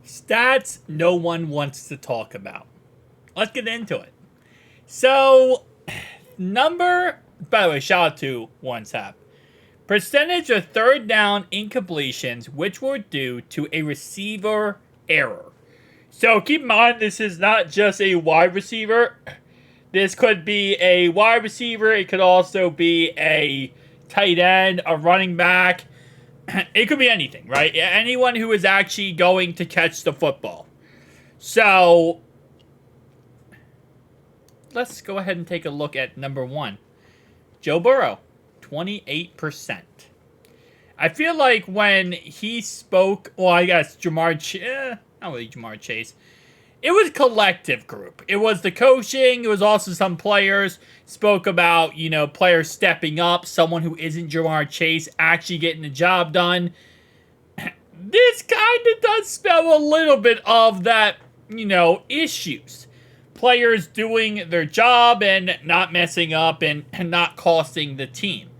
Stats no one wants to talk about. Let's get into it. So, by the way, shout out to One Tap. Percentage of third down incompletions, which were due to a receiver error. So keep in mind, this is not just a wide receiver. This could be a wide receiver. It could also be a tight end, a running back. It could be anything, right? Anyone who is actually going to catch the football. So, let's go ahead and take a look at number one. Joe Burrow, 28%. I feel like when he spoke, well, I guess not really Jamar Chase. It was a collective group. It was the coaching. It was also some players spoke about, players stepping up, someone who isn't Jamar Chase actually getting the job done. This kind of does spell a little bit of that, issues. Players doing their job and not messing up and not costing the team.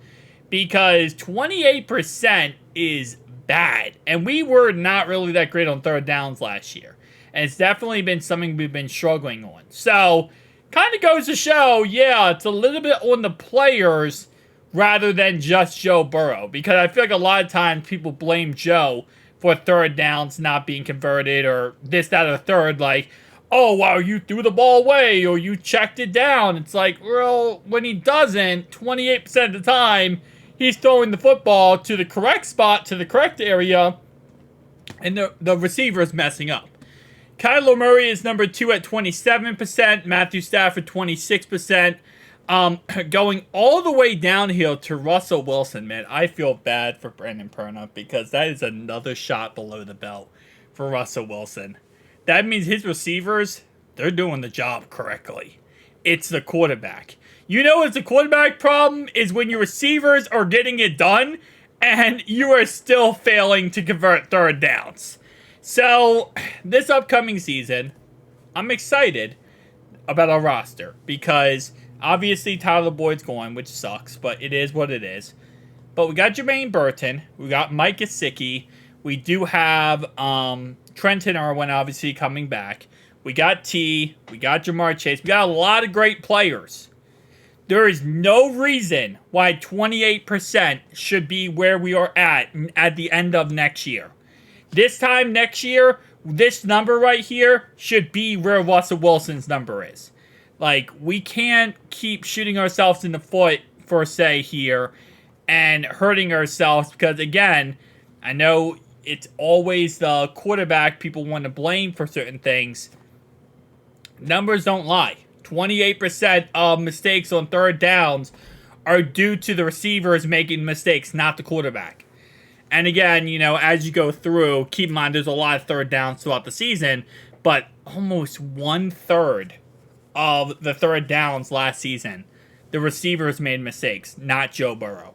Because 28% is bad. And we were not really that great on third downs last year. And it's definitely been something we've been struggling on. So, kind of goes to show, it's a little bit on the players rather than just Joe Burrow. Because I feel like a lot of times people blame Joe for third downs not being converted or this, that, or third. Like, oh, wow, you threw the ball away or you checked it down. It's like, well, when he doesn't, 28% of the time, he's throwing the football to the correct spot, to the correct area, and the receiver's messing up. Kyler Murray is number 2 at 27%. Matthew Stafford, 26%. Going all the way downhill to Russell Wilson, man. I feel bad for Brandon Perna because that is another shot below the belt for Russell Wilson. That means his receivers, they're doing the job correctly. It's the quarterback. It's the quarterback problem is when your receivers are getting it done and you are still failing to convert third downs. So, this upcoming season, I'm excited about our roster because obviously Tyler Boyd's going, which sucks, but it is what it is. But we got Jermaine Burton, we got Mike Gesicki, we do have Trenton Irwin obviously coming back. We got T, we got Jamar Chase, we got a lot of great players. There is no reason why 28% should be where we are at the end of next year. This time next year, this number right here should be where Russell Wilson's number is. Like, we can't keep shooting ourselves in the foot, for say, here, and hurting ourselves because, again, I know it's always the quarterback people want to blame for certain things. Numbers don't lie. 28% of mistakes on third downs are due to the receivers making mistakes, not the quarterback. And again, as you go through, keep in mind there's a lot of third downs throughout the season, but almost 1/3 of the third downs last season, the receivers made mistakes, not Joe Burrow.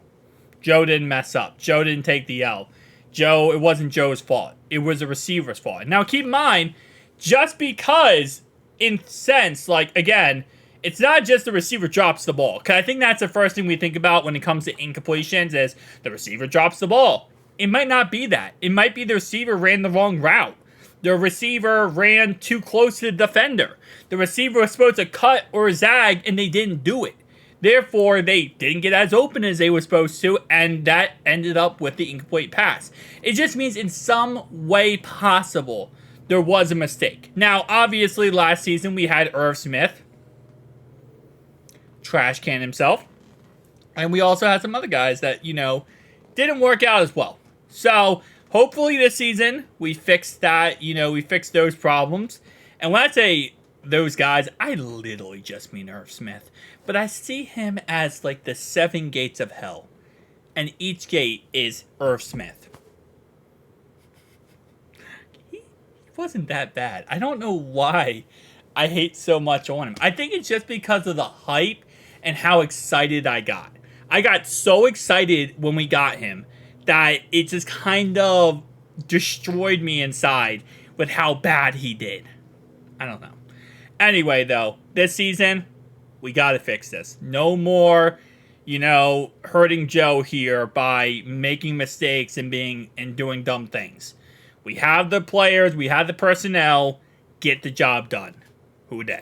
Joe didn't mess up. Joe didn't take the L. It wasn't Joe's fault. It was the receiver's fault. Now, keep in mind, just because, in sense, again, it's not just the receiver drops the ball. Because I think that's the first thing we think about when it comes to incompletions is the receiver drops the ball. It might not be that. It might be the receiver ran the wrong route. The receiver ran too close to the defender. The receiver was supposed to cut or zag, and they didn't do it. Therefore, they didn't get as open as they were supposed to, and that ended up with the incomplete pass. It just means in some way possible, there was a mistake. Now, obviously, last season we had Irv Smith, trash can himself, and we also had some other guys that, didn't work out as well. So, hopefully this season, we fixed that, we fixed those problems. And when I say those guys, I literally just mean Irv Smith. But I see him as like the 7 gates of hell. And each gate is Irv Smith. He wasn't that bad. I don't know why I hate so much on him. I think it's just because of the hype and how excited I got. I got so excited when we got him that it just kind of destroyed me inside with how bad he did. I don't know. Anyway, though, this season, we got to fix this. No more, hurting Joe here by making mistakes and doing dumb things. We have the players. We have the personnel. Get the job done. Who dat?